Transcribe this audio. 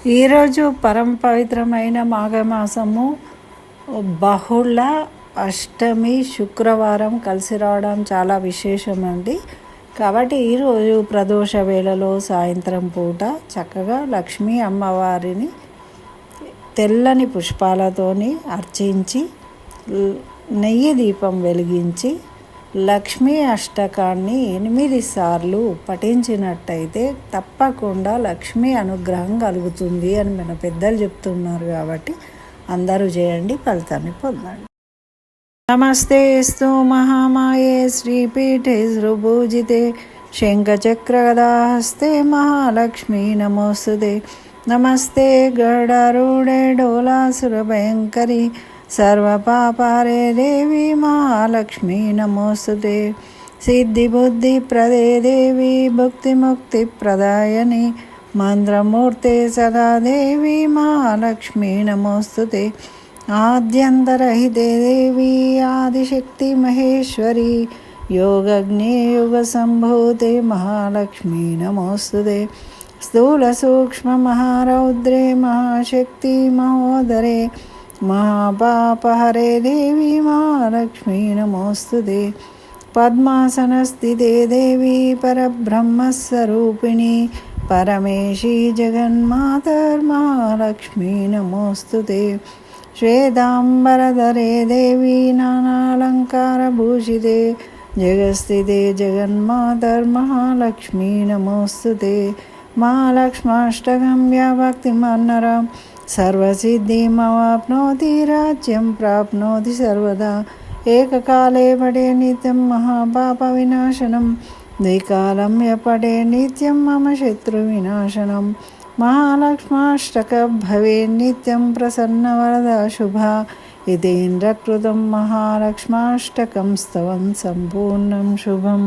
ఈరోజు పరమ పవిత్రమైన మాఘమాసము బహుళ అష్టమి శుక్రవారం కలిసి రావడం చాలా విశేషమండి. కాబట్టి ఈరోజు ప్రదోష వేళలో సాయంత్రం పూట చక్కగా లక్ష్మీ అమ్మవారిని తెల్లని పుష్పాలతోని అర్చించి నెయ్యి దీపం వెలిగించి లక్ష్మీ అష్టకాన్ని 8 సార్లు పఠించినట్టయితే తప్పకుండా లక్ష్మీ అనుగ్రహం కలుగుతుంది అని మన పెద్దలు చెప్తున్నారు. కాబట్టి అందరూ చేయండి, ఫలితాన్ని పొందండి. నమస్తేస్తు మహామాయే శ్రీపీఠే సృభూజితే శంఖచక్రగదాహస్తే మహాలక్ష్మీ నమోస్తుతే. నమస్తే గరుడారూఢే డోలాసురభయంకరి సర్వపాపారే దేవి మహాలక్ష్మీ నమోస్తుతే. సిద్ధిబుద్ధిప్రదే దేవి భుక్తిముక్తిప్రదాయని మంత్రమూర్తే సదా దేవి మహాలక్ష్మీ నమోస్తుతే. ఆద్యంతరహితే దేవి ఆదిశక్తి మహేశ్వరి యోగజ్ఞే యుగ సంభూతే మహాలక్ష్మీ నమోస్తుతే. స్థూల సూక్ష్మ మహారౌద్రే మహాశక్తి మహోదరే మహాపాపహరే దేవి మహాలక్ష్మీ నమోస్తుతే. పద్మాసనస్థితే దేవి పరబ్రహ్మస్వరూపిణి పరమేశీ జగన్మాతర్మహాలక్ష్మీ నమోస్తుతే. శ్వేతాంబరధరే దేవి నానాలంకారభూషితే జగస్థితే జగన్మాతర్మహాలక్ష్మీ నమోస్తుతే. మహాలక్ష్మాష్టకం వ్యాభక్తిమన్నరం సర్వసిద్ధిమవాప్నోతి రాజ్యం ప్రాప్నోతి సర్వదా. ఏకకాలే పడే నిత్యం మహాపాప వినాశనం ద్వికాలం పడే నిత్యం మమ శత్రు వినాశనం. మహాలక్ష్మాష్టక భవే నిత్యం ప్రసన్నవరద శుభ. ఇతేంద్రకృతం మహాలక్ష్మాష్టకం స్తవం సంపూర్ణం శుభం.